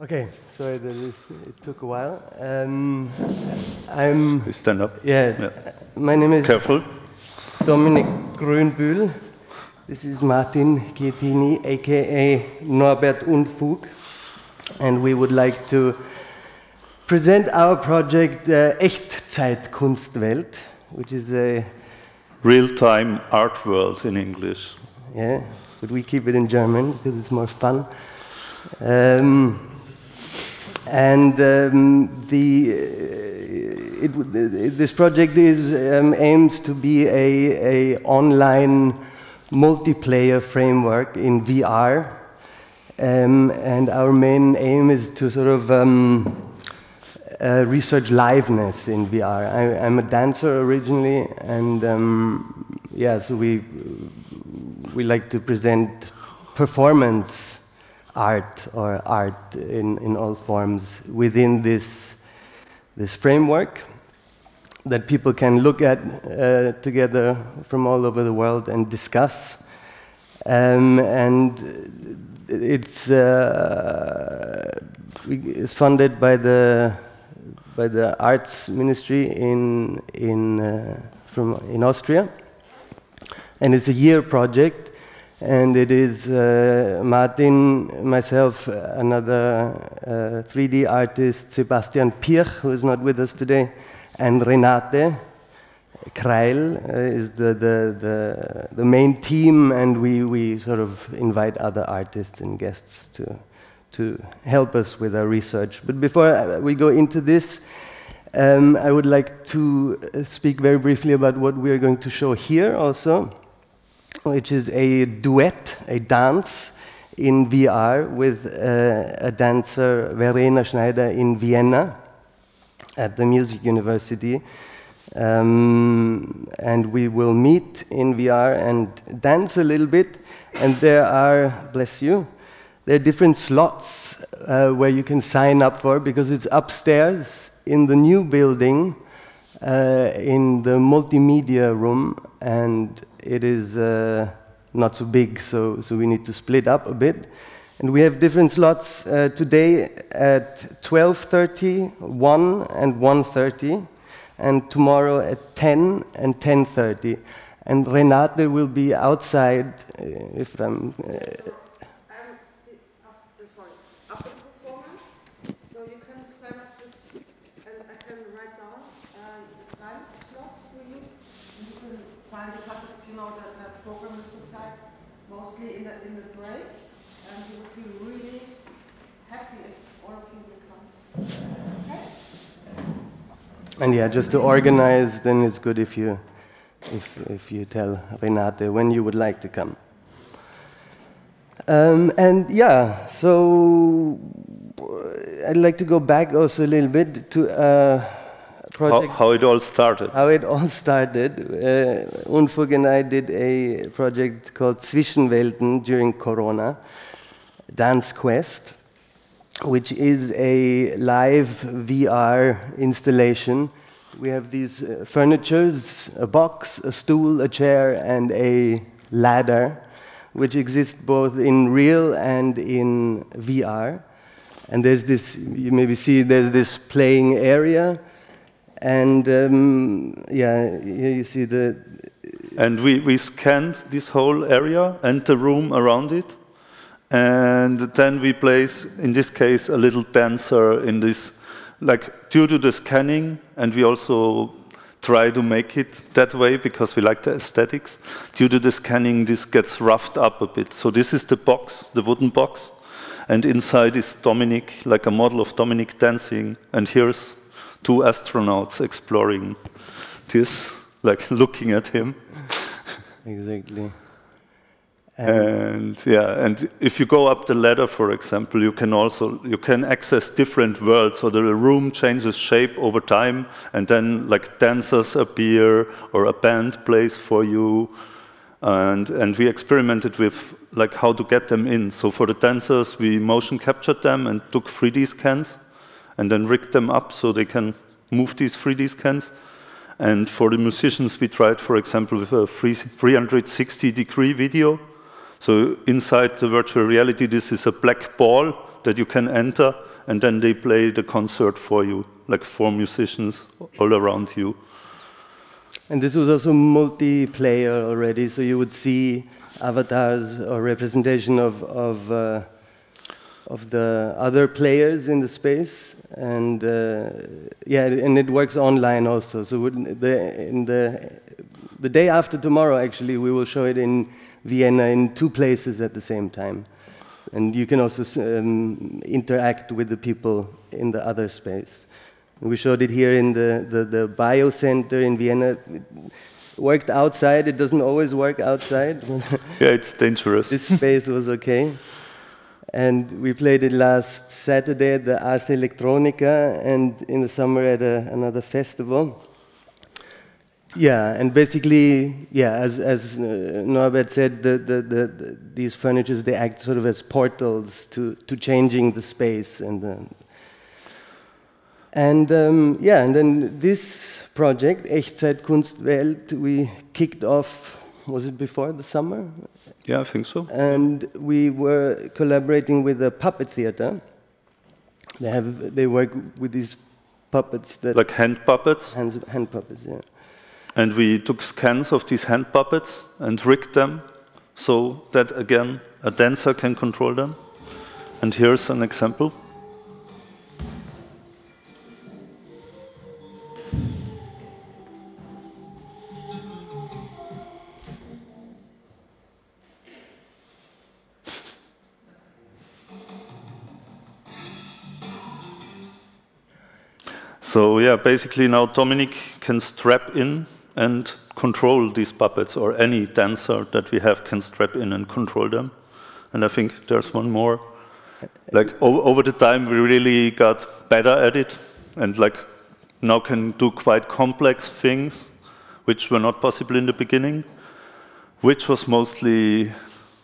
Okay, sorry that it took a while. Stand up. Yeah. My name is Careful. Dominik Grönbühl. This is Martin Chietini, aka Norbert Unfug, and we would like to present our project Echtzeitkunstwelt, which is a real-time art world in English. Yeah, but we keep it in German because it's more fun. This project aims to be a online multiplayer framework in VR, and our main aim is to sort of research liveness in VR. I'm a dancer originally, and yeah, so we like to present performance art or art in all forms within this framework that people can look at together from all over the world and discuss. And it's funded by the Arts Ministry in Austria, and it's a year project. And it is Martin, myself, another 3D artist, Sebastian Pirch, who is not with us today, and Renate Kreil is the main team, and we sort of invite other artists and guests to help us with our research. But before we go into this, I would like to speak very briefly about what we are going to show here also, which is a duet, a dance in VR with a dancer, Verena Schneider, in Vienna at the Music University. And we will meet in VR and dance a little bit. And there are, bless you, there are different slots where you can sign up for, because it's upstairs in the new building in the multimedia room, and it is not so big, so we need to split up a bit. And we have different slots today at 12:30, 1 and 1:30, and tomorrow at 10 and 10:30. And Renate will be outside, if I'm... sorry, after the performance, so you can sign up this, and I can write down the time slots for you, and you can sign, because it's, you know, that program is so tight, mostly in the break, and you would be really happy if all of you will come. Okay? And yeah, just to organize, then it's good if you tell Renate when you would like to come. And yeah, so I'd like to go back also a little bit to project. How it all started. How it all started. Unfug and I did a project called Zwischenwelten during Corona, Dance Quest, which is a live VR installation. We have these furnitures, a box, a stool, a chair, and a ladder, which exist both in real and in VR. And there's this, you maybe see, there's this playing area. And yeah, here you see the... And we scanned this whole area and the room around it. And then we place, in this case, a little dancer in this, like, due to the scanning, and we also try to make it that way because we like the aesthetics. Due to the scanning, this gets roughed up a bit. So this is the box, the wooden box, and inside is Dominik, like a model of Dominik dancing, and here's 2 astronauts exploring this, like looking at him. Exactly. And yeah, and if you go up the ladder, for example, you can access different worlds. So the room changes shape over time, and then like dancers appear or a band plays for you. And we experimented with like how to get them in. So for the dancers, we motion captured them and took 3D scans, and then rigged them up so they can move these 3D scans. And for the musicians, we tried, for example, with a 360-degree video. So inside the virtual reality, this is a black ball that you can enter, and then they play the concert for you, like 4 musicians all around you. And this was also multiplayer already, so you would see avatars or representation of the other players in the space, and yeah, and it works online also. So the day after tomorrow, actually, we will show it in Vienna in 2 places at the same time, and you can also interact with the people in the other space. We showed it here in the Bio Center in Vienna. It worked outside. It doesn't always work outside. Yeah, it's dangerous. This space was okay. And we played it last Saturday at the Ars Electronica and in the summer at another festival. Yeah, and basically, yeah, as Norbert said, these furnitures, they act sort of as portals to changing the space. And yeah, and then this project, Echtzeitkunstwelt, we kicked off, was it before the summer? Yeah, I think so. And we were collaborating with a puppet theater. They work with these puppets that... Like hand puppets? Hand puppets, yeah. And we took scans of these hand puppets and rigged them so that, again, a dancer can control them. And here's an example. So yeah, basically now Dominic can strap in and control these puppets, or any dancer that we have can strap in and control them. And I think there's one more. Like over the time we really got better at it, and like now can do quite complex things which were not possible in the beginning, which was mostly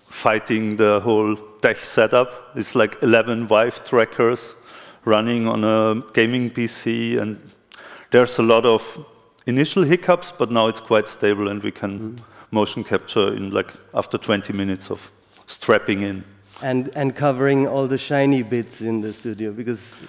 fighting the whole tech setup. It's like 11 Vive trackers running on a gaming PC, and there's a lot of initial hiccups, but now it's quite stable and we can motion capture in like after 20 minutes of strapping in. And covering all the shiny bits in the studio, because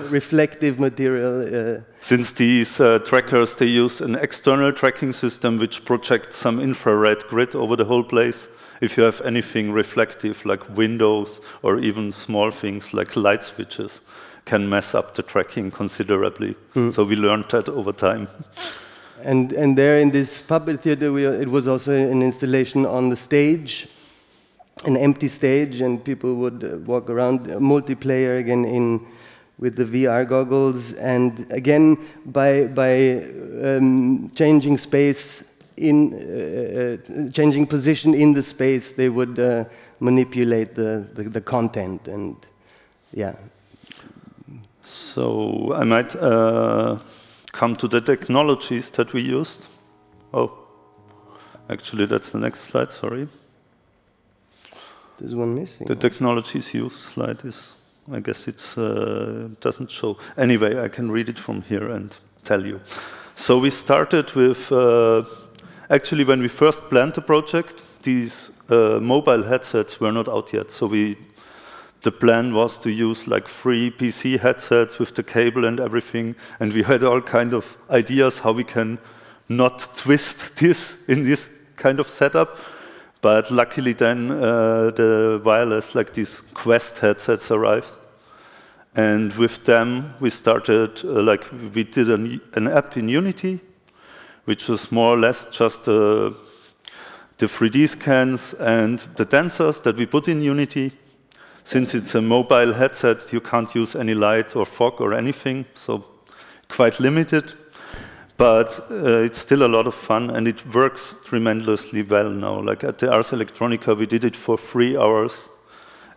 reflective material. Since these trackers, they use an external tracking system which projects some infrared grid over the whole place. If you have anything reflective like windows or even small things like light switches, can mess up the tracking considerably. So we learned that over time. And there in this puppet theater, it was also an installation on the stage, an empty stage, and people would walk around, multiplayer again with the VR goggles, and again by changing space changing position in the space, they would manipulate the content, and yeah. So I might come to the technologies that we used. Oh, actually that's the next slide, sorry. There's one missing. The technologies used slide is, I guess it's doesn't show. Anyway, I can read it from here and tell you. So we started with, actually when we first planned the project, these mobile headsets were not out yet. So the plan was to use like free PC headsets with the cable and everything, and we had all kind of ideas how we can not twist this in this kind of setup. But luckily then the wireless, like these Quest headsets arrived. And with them we started, we did an app in Unity, which was more or less just the 3D scans and the dancers that we put in Unity. Since it's a mobile headset, you can't use any light or fog or anything, so quite limited. But it's still a lot of fun, and it works tremendously well now. Like at the Ars Electronica, we did it for 3 hours.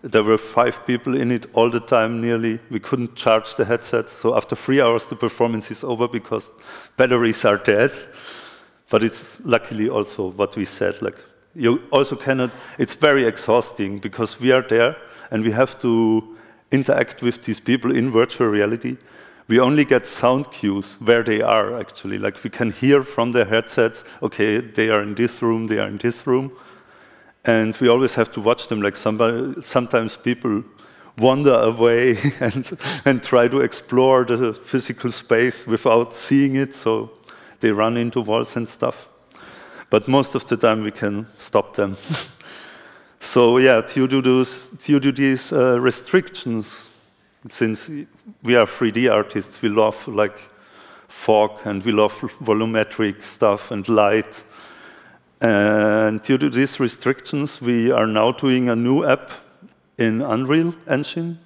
There were 5 people in it all the time, nearly. We couldn't charge the headset, so after 3 hours, the performance is over because batteries are dead. But it's luckily also what we said. Like you also cannot. It's very exhausting because we are there and we have to interact with these people in virtual reality. We only get sound cues where they are, actually. Like we can hear from their headsets, okay, they are in this room, they are in this room. And we always have to watch them. Like sometimes people wander away and try to explore the physical space without seeing it, so they run into walls and stuff. But most of the time we can stop them. So yeah, due to these restrictions, since we are 3D artists, we love like fog and we love volumetric stuff and light. And due to these restrictions, we are now doing a new app in Unreal Engine,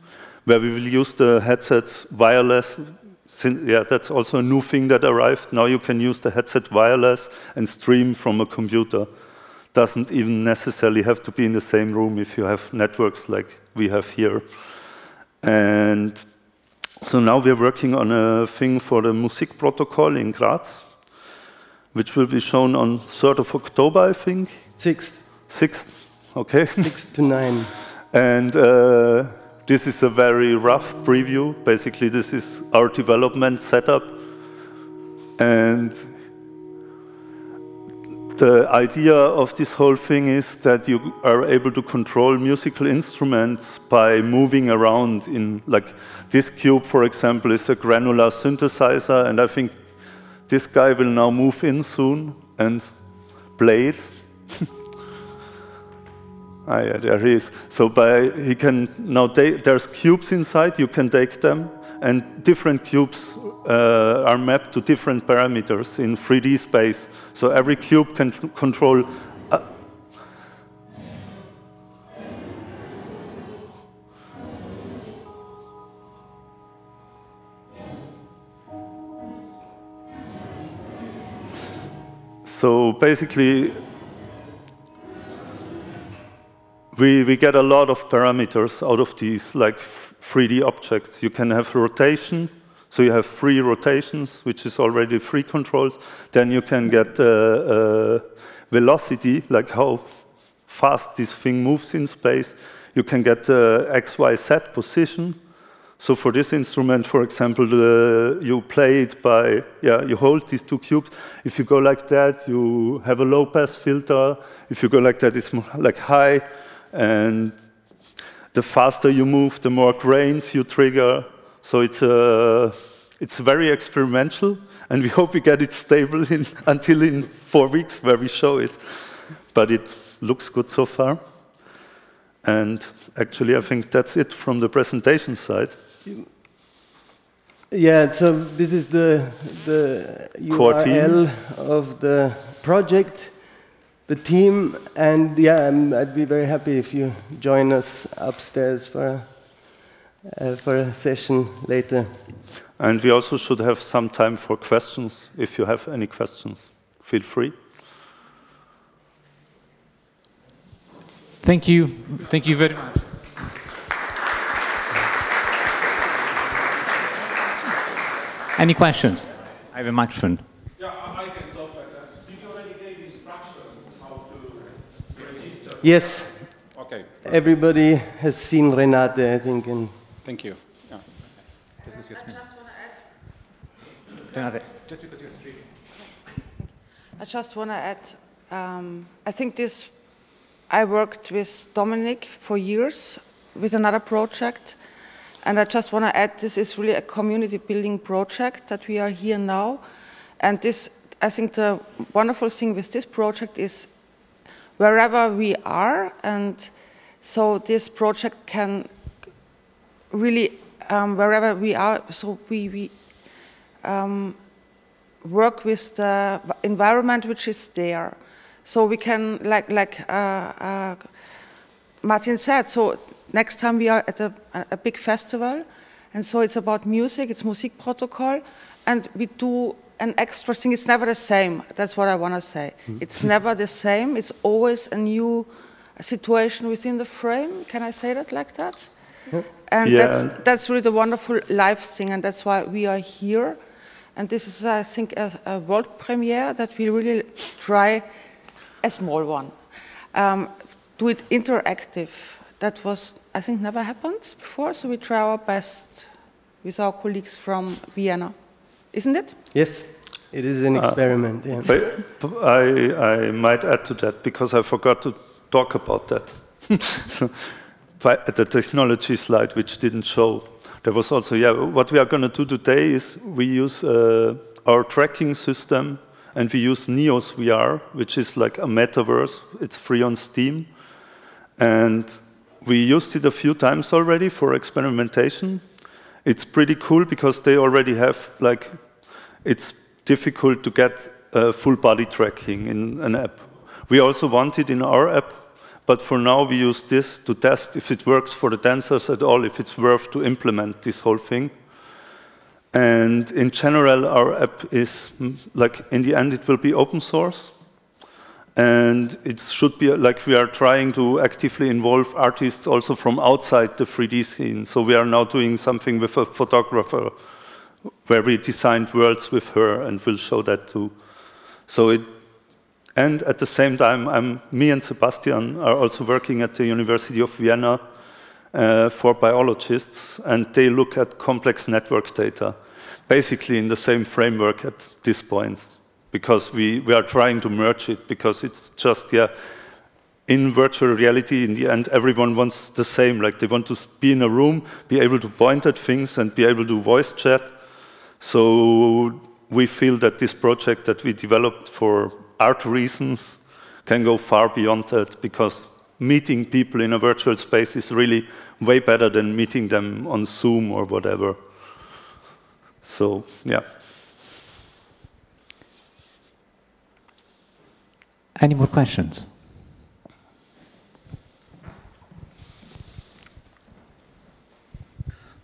where we will use the headsets wireless. Yeah, that's also a new thing that arrived. Now you can use the headset wireless and stream from a computer. Doesn't even necessarily have to be in the same room if you have networks like we have here. And so now we're working on a thing for the Musik protocol in Graz, which will be shown on 3rd of October, I think. 6th. 6th, okay. 6 to 9. And this is a very rough preview. Basically, this is our development setup. And the idea of this whole thing is that you are able to control musical instruments by moving around in, like, this cube, for example, is a granular synthesizer, and I think this guy will now move in soon and play it. Ah, yeah, there he is. So he can now there's cubes inside. You can take them, and different cubes are mapped to different parameters in 3D space. So every cube can control. So basically, we get a lot of parameters out of these like 3D objects. You can have rotation, so you have 3 rotations, which is already 3 controls. Then you can get velocity, like how fast this thing moves in space. You can get X, Y, Z position. So for this instrument, for example, you play it by, you hold these 2 cubes. If you go like that, you have a low-pass filter. If you go like that, it's more like high. And the faster you move, the more grains you trigger. So it's very experimental, and we hope we get it stable until in 4 weeks where we show it. But it looks good so far. And actually, I think that's it from the presentation side. Yeah, so this is the Core URL team of the project, the team, and yeah, I'd be very happy if you join us upstairs for a session later. And we also should have some time for questions. If you have any questions, feel free. Thank you. Thank you very much. Any questions? I have a microphone. Yeah, I can talk like that. Did you already give instructions how to register? Yes. Okay. Everybody has seen Renate, I think. And Thank you. Yeah. I just want to add. Renate, just because you're streaming. I just want to add. I think I worked with Dominic for years with another project, and I just want to add, this is really a community building project that we are here now. And I think the wonderful thing with this project is wherever we are, and so this project can really, wherever we are, so we work with the environment which is there. So we can, like Martin said, so next time we are at a big festival, and so it's about music, it's Musik protocol, and we do an extra thing. It's never the same. That's what I want to say. It's never the same. It's always a new situation within the frame. Can I say that like that? And that's really the wonderful live thing, and that's why we are here. And this is, I think, a world premiere that we really try, a small one, do it interactive. That was, I think, never happened before, so we try our best with our colleagues from Vienna. Isn't it? yes, it is an experiment. Yeah. I might add to that, because I forgot to talk about that. So the technology slide, which didn't show. There was also, yeah, what we are going to do today is we use our tracking system, and we use Neos VR, which is like a metaverse. It's free on Steam. And we used it a few times already for experimentation. It's pretty cool because they already have, like, it's difficult to get full body tracking in an app. We also want it in our app, but for now we use this to test if it works for the dancers at all, if it's worth to implement this whole thing. And in general, our app is, like, in the end, it will be open source. And it should be, like, we are trying to actively involve artists also from outside the 3D scene. So we are now doing something with a photographer where we designed worlds with her, and we'll show that too. So and at the same time, me and Sebastian are also working at the University of Vienna for biologists, and they look at complex network data, basically in the same framework at this point, because we are trying to merge it, because it's just, yeah, in virtual reality, in the end, everyone wants the same. Like, they want to be in a room, be able to point at things, and be able to voice chat. So we feel that this project that we developed for art reasons can go far beyond that, because meeting people in a virtual space is really way better than meeting them on Zoom or whatever. So, yeah. Any more questions?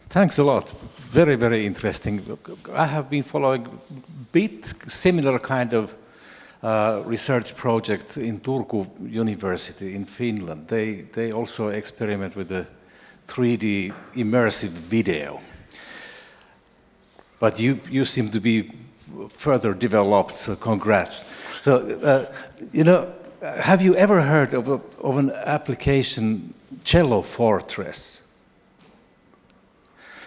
Thanks a lot. Very, very interesting. I have been following a bit similar kind of research project in Turku University in Finland. They also experiment with the 3D immersive video. But you seem to be further developed, so congrats. So, you know, have you ever heard of an application, Cello Fortress?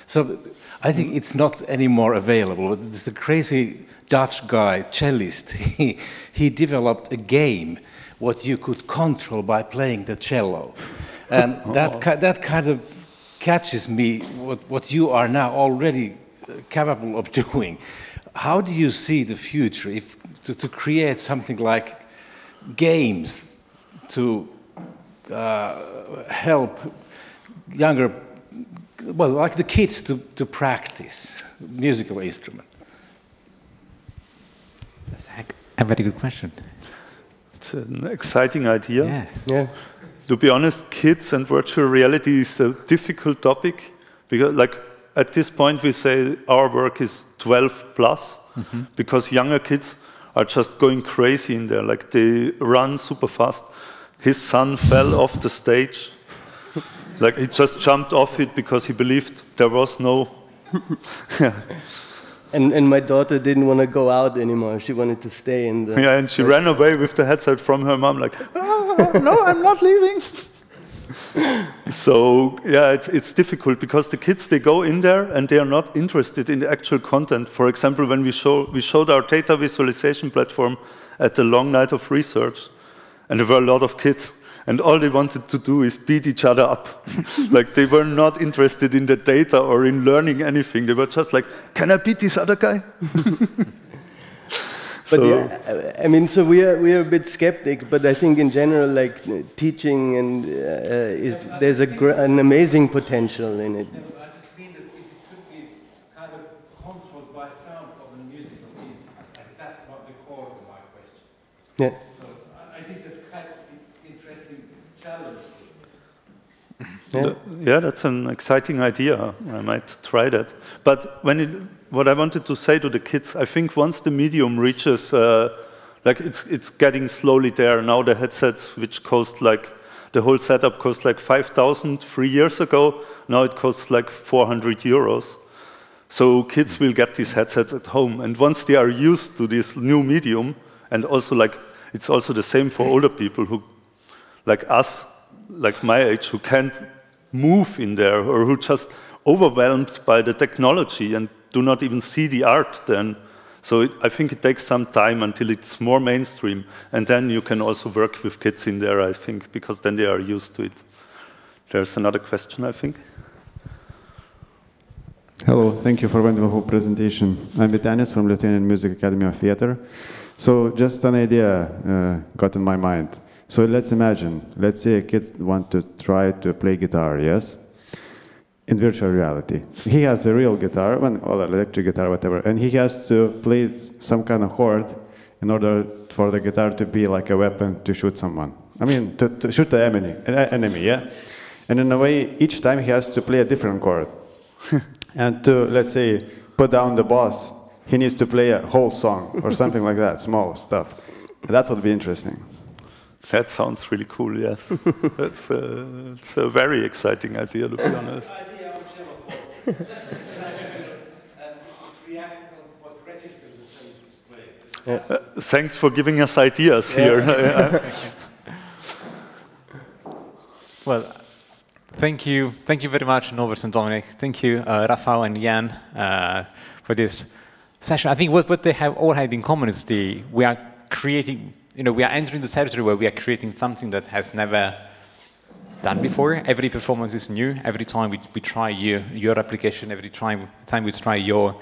So I think it's not anymore available, but it's a crazy Dutch guy, cellist. He developed a game what you could control by playing the cello. And that kind of catches me, what you are now already capable of doing. How do you see the future to create something like games to help younger, well, like the kids to practice musical instrument? That's a very good question. It's an exciting idea. Yes. Yeah. To be honest, kids and virtual reality is a difficult topic, because, like, at this point we say our work is 12 plus, because younger kids are just going crazy in there. Like, they run super fast. His son fell off the stage. Like, he just jumped off it because he believed there was no... Yeah. And my daughter didn't want to go out anymore. She wanted to stay in the... Yeah, and she ran away with the headset from her mom, like, oh, no, I'm not leaving. So, yeah, it's difficult, because the kids, they go in there and they are not interested in the actual content. For example, when we showed our data visualization platform at the long night of research, and there were a lot of kids, and all they wanted to do is beat each other up. Like, they were not interested in the data or in learning anything. They were just like, can I beat this other guy? But so, yeah, I mean, so we are a bit skeptic, but I think in general, like, teaching and there's an amazing potential in it. I just mean that if it could be kind of controlled by sound of a musical piece, I think that's what the core of my question. Yeah. So I think that's kind of an interesting challenge. Yeah, that's an exciting idea. I might try that. But what I wanted to say to the kids, I think once the medium reaches, like, it's getting slowly there. Now the headsets, which cost, like, the whole setup cost like 5,000 3 years ago. Now it costs like 400 euros. So kids will get these headsets at home. And once they are used to this new medium, and also, like, it's also the same for older people who, like us, like my age, who can't move in there, or who just overwhelmed by the technology and do not even see the art then. So I think it takes some time until it's more mainstream, and then you can also work with kids in there, I think, because then they are used to it. There's another question, I think. Hello, thank you for a wonderful presentation. I'm Vitanis from Lithuanian Music Academy of Theatre. So just an idea got in my mind. So let's imagine, let's say a kid wants to try to play guitar, yes? In virtual reality. He has a real guitar, or electric guitar, whatever, and he has to play some kind of chord in order for the guitar to be like a weapon to shoot someone. I mean, to shoot the enemy, yeah? And in a way, each time he has to play a different chord. And to, let's say, put down the boss, he needs to play a whole song or something like that, small stuff. That would be interesting. That sounds really cool, yes. It's a very exciting idea, to be honest. Thanks for giving us ideas here. Well, thank you very much, Norbert and Dominic. Thank you, Rafał and Jan, for this session. I think what they have all had in common is we are creating, we are entering the territory where we are creating something that has never done before. Every performance is new. Every time we try your application, every time we try your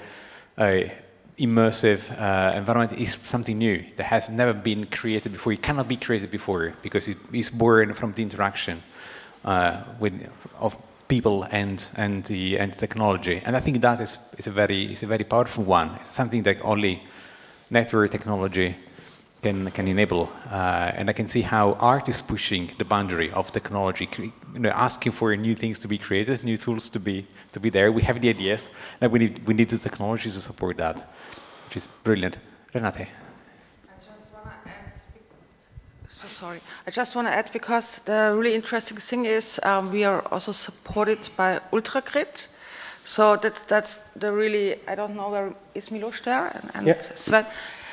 immersive environment is something new that has never been created before. It cannot be created before because it is born from the interaction of people and the technology. And I think that is a very powerful one. It's something that only network technology can enable. And I can see how art is pushing the boundary of technology, asking for new things to be created, new tools to be there. We have the ideas, and we need the technology to support that, which is brilliant. Renate. I just want to add because the really interesting thing is we are also supported by Ultragrid. So that's the really, I don't know where is Milos there and yeah. Sven.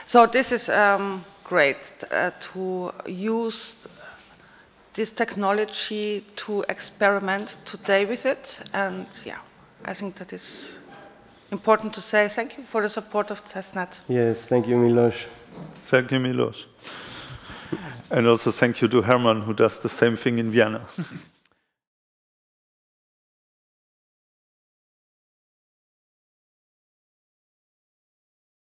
So this is great to use this technology to experiment today with it. And yeah, I think that is important to say. Thank you for the support of TestNet. Yes, thank you, Milos. Thank you, Milos. And also thank you to Herman, who does the same thing in Vienna.